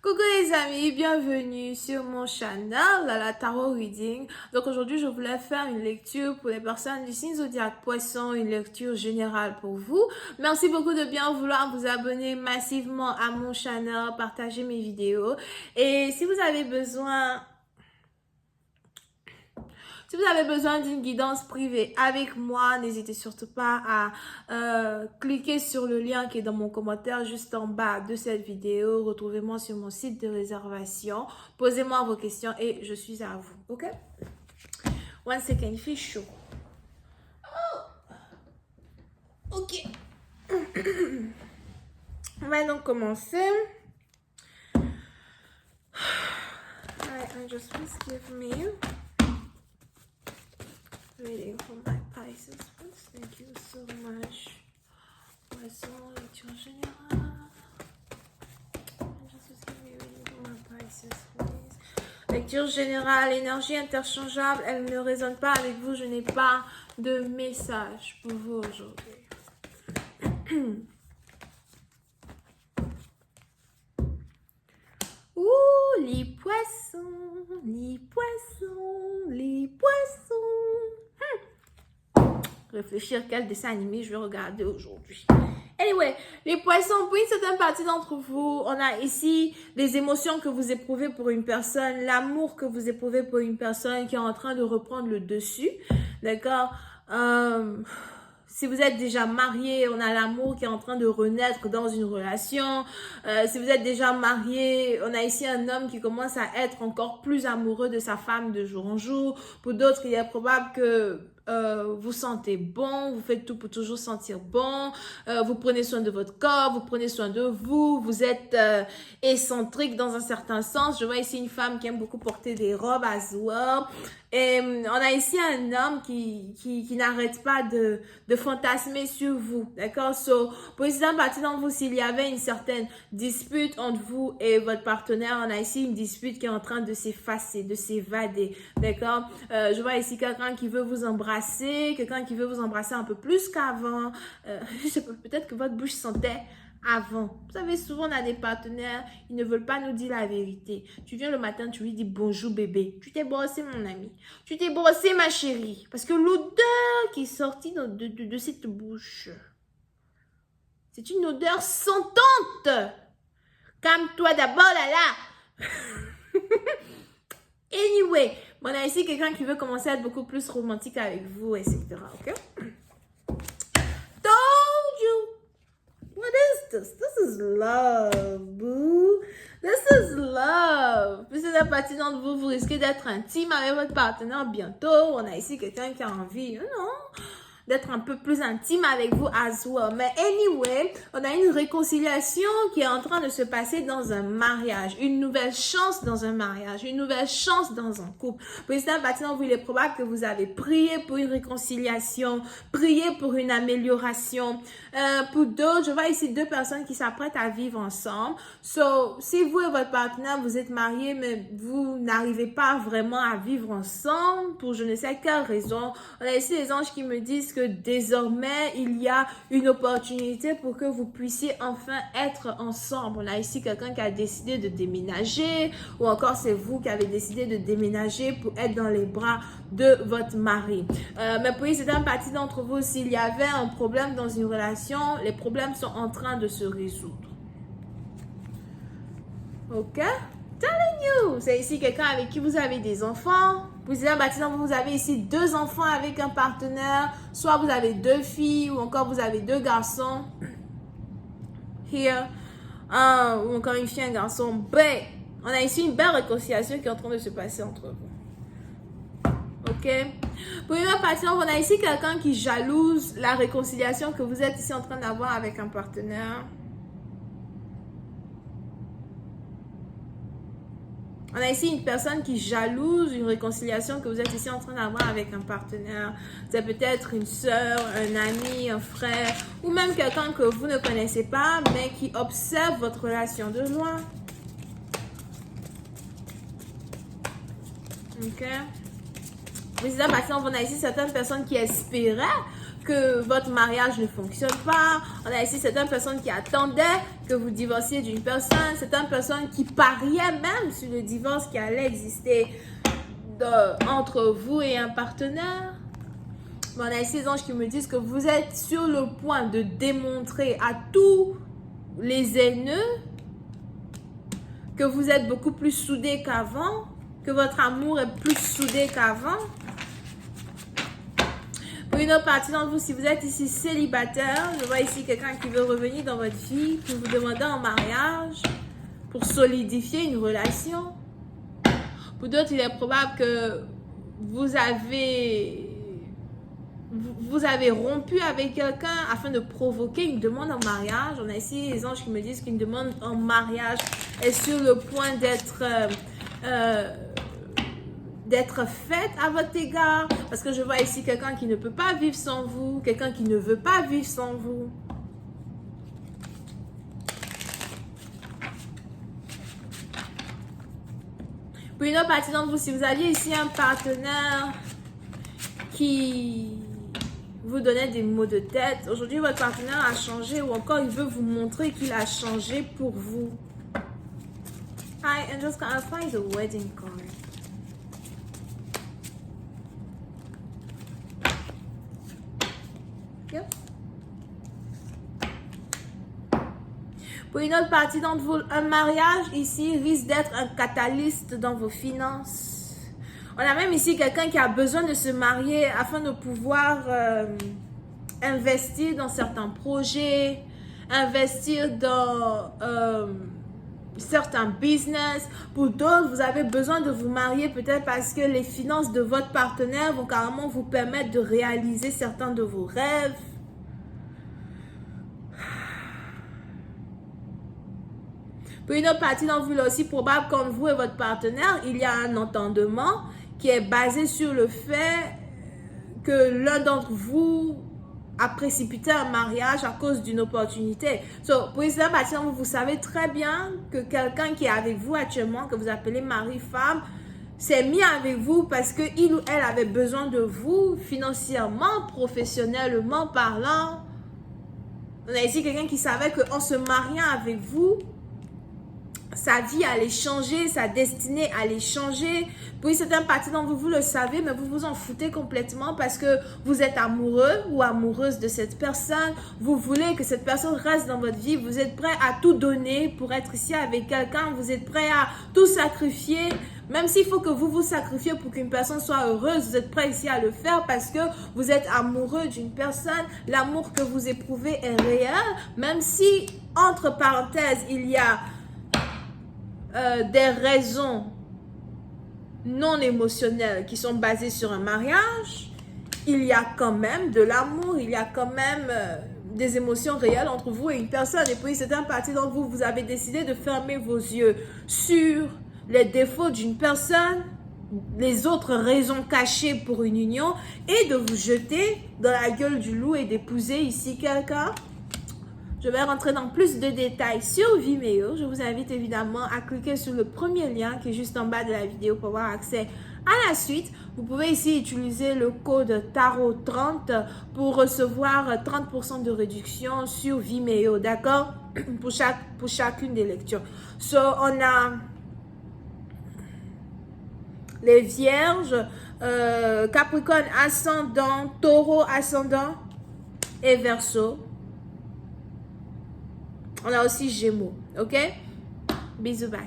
Coucou les amis, bienvenue sur mon channel, la Tarot Reading. Donc aujourd'hui, je voulais faire une lecture pour les personnes du signe zodiaque Poisson, une lecture générale pour vous. Merci beaucoup de bien vouloir vous abonner massivement à mon channel, partager mes vidéos. Et si vous avez besoin d'une guidance privée avec moi, n'hésitez surtout pas à cliquer sur le lien qui est dans mon commentaire juste en bas de cette vidéo. Retrouvez-moi sur mon site de réservation. Posez-moi vos questions et je suis à vous. Ok? One second, il fait chaud. Oh! Ok. On va donc commencer. I just please give me reading for my Pisces, please. Thank you so much. Poisson, lecture générale. Just give me reading for my Pisces, please. Lecture générale, énergie interchangeable. Elle ne résonne pas avec vous. Je n'ai pas de message pour vous aujourd'hui. Ouh, les poissons, les poissons, les poissons. Réfléchir quel dessin animé je vais regarder aujourd'hui. Anyway, les poissons, pour une certaine partie d'entre vous, on a ici les émotions que vous éprouvez pour une personne, l'amour que vous éprouvez pour une personne qui est en train de reprendre le dessus, d'accord? Si vous êtes déjà marié, on a l'amour qui est en train de renaître dans une relation. Si vous êtes déjà marié, on a ici un homme qui commence à être encore plus amoureux de sa femme de jour en jour. Pour d'autres, il est probable que vous sentez bon, vous faites tout pour toujours sentir bon, vous prenez soin de votre corps, vous prenez soin de vous, vous êtes excentrique dans un certain sens. Je vois ici une femme qui aime beaucoup porter des robes as well. Et on a ici un homme qui n'arrête pas de fantasmer sur vous, d'accord? So, pour une certaine partie d'entre vous, s'il y avait une certaine dispute entre vous et votre partenaire, on a ici une dispute qui est en train de s'effacer, de s'évader, d'accord? Je vois ici quelqu'un qui veut vous embrasser, quelqu'un qui veut vous embrasser un peu plus qu'avant. Peut-être que votre bouche sentait avant. Vous savez, souvent on a des partenaires, ils ne veulent pas nous dire la vérité. Tu viens le matin, tu lui dis bonjour bébé. Tu t'es brossé mon ami. Tu t'es brossé ma chérie. Parce que l'odeur qui est sortie de cette bouche, c'est une odeur sentante. Calme-toi d'abord là. Anyway, on a ici quelqu'un qui veut commencer à être beaucoup plus romantique avec vous, etc. Ok? Told you. What is this? This is love, boo. This is love. Puis c'est la partie d'entre vous, vous risquez d'être intime avec votre partenaire bientôt. On a ici quelqu'un qui a envie, d'être un peu plus intime avec vous as well. Mais anyway, on a une réconciliation qui est en train de se passer dans un mariage. Une nouvelle chance dans un mariage. Une nouvelle chance dans un couple. Pour l'instant, maintenant, il est probable que vous avez prié pour une réconciliation, prié pour une amélioration. Pour d'autres, je vois ici deux personnes qui s'apprêtent à vivre ensemble. So, si vous et votre partenaire, vous êtes mariés, mais vous n'arrivez pas vraiment à vivre ensemble, pour je ne sais quelle raison, on a ici les anges qui me disent que désormais, il y a une opportunité pour que vous puissiez enfin être ensemble. On a ici quelqu'un qui a décidé de déménager, ou encore c'est vous qui avez décidé de déménager pour être dans les bras de votre mari. Mais pour une certaine partie d'entre vous, s'il y avait un problème dans une relation, les problèmes sont en train de se résoudre. Ok? Telling you! C'est ici quelqu'un avec qui vous avez des enfants. Vous vous avez ici deux enfants avec un partenaire. Soit vous avez deux filles ou encore vous avez deux garçons. Here. Ou encore une fille et un garçon. Ben, on a ici une belle réconciliation qui est en train de se passer entre vous. Ok? Pour une partie, on a ici quelqu'un qui jalouse la réconciliation que vous êtes ici en train d'avoir avec un partenaire. On a ici une personne qui jalouse une réconciliation que vous êtes ici en train d'avoir avec un partenaire. C'est peut-être une soeur, un ami, un frère, ou même quelqu'un que vous ne connaissez pas, mais qui observe votre relation de loin. Ok? Président, on a ici certaines personnes qui espéraient que votre mariage ne fonctionne pas. On a ici certaines personnes qui attendaient que que vous divorciez d'une personne. C'est une personne qui pariait même sur le divorce qui allait exister entre vous et un partenaire. On a ici des anges qui me disent que vous êtes sur le point de démontrer à tous les haineux que vous êtes beaucoup plus soudés qu'avant, que votre amour est plus soudé qu'avant. Pour une autre partie d'entre vous, si vous êtes ici célibataire, je vois ici quelqu'un qui veut revenir dans votre vie, pour vous demander en mariage, pour solidifier une relation. Pour d'autres, il est probable que vous avez rompu avec quelqu'un afin de provoquer une demande en mariage. On a ici les anges qui me disent qu'une demande en mariage est sur le point d'être faite à votre égard. Parce que je vois ici quelqu'un qui ne peut pas vivre sans vous, quelqu'un qui ne veut pas vivre sans vous. Pour une autre partie d'entre vous, si vous aviez ici un partenaire qui vous donnait des maux de tête, aujourd'hui votre partenaire a changé ou encore il veut vous montrer qu'il a changé pour vous. Hi, angels, can I find the wedding card? Yep. Pour une autre partie d'entre vous, un mariage ici risque d'être un catalyste dans vos finances. On a même ici quelqu'un qui a besoin de se marier afin de pouvoir investir dans certains projets, investir dans certains business. Pour d'autres, vous avez besoin de vous marier peut-être parce que les finances de votre partenaire vont carrément vous permettre de réaliser certains de vos rêves. Pour une autre partie d'entre vous, là aussi probable qu'entre vous et votre partenaire, il y a un entendement qui est basé sur le fait que l'un d'entre vous a précipité un mariage à cause d'une opportunité. Pour une autre partie d'entre vous, vous savez très bien que quelqu'un qui est avec vous actuellement, que vous appelez mari-femme, s'est mis avec vous parce qu'il ou elle avait besoin de vous financièrement, professionnellement parlant. On a ici quelqu'un qui savait qu'en se mariant avec vous, sa vie allait changer, sa destinée allait changer. Puis certaines parties d'entre vous, vous le savez, mais vous vous en foutez complètement parce que vous êtes amoureux ou amoureuse de cette personne. Vous voulez que cette personne reste dans votre vie. Vous êtes prêt à tout donner pour être ici avec quelqu'un. Vous êtes prêt à tout sacrifier. Même s'il faut que vous vous sacrifiez pour qu'une personne soit heureuse, vous êtes prêt ici à le faire parce que vous êtes amoureux d'une personne. L'amour que vous éprouvez est réel. Même si, entre parenthèses, il y a des raisons non émotionnelles qui sont basées sur un mariage, il y a quand même de l'amour, il y a quand même des émotions réelles entre vous et une personne. Et puis, c'est un parti d'entre vous, vous avez décidé de fermer vos yeux sur les défauts d'une personne, les autres raisons cachées pour une union et de vous jeter dans la gueule du loup et d'épouser ici quelqu'un. Je vais rentrer dans plus de détails sur Vimeo. Je vous invite évidemment à cliquer sur le premier lien qui est juste en bas de la vidéo pour avoir accès à la suite. Vous pouvez ici utiliser le code TAROT30 pour recevoir 30% de réduction sur Vimeo, d'accord? pour chacune des lectures. On a les Vierges, Capricorne ascendant, Taureau ascendant et Verseau. On a aussi Gémeaux, ok? Bisous, bye.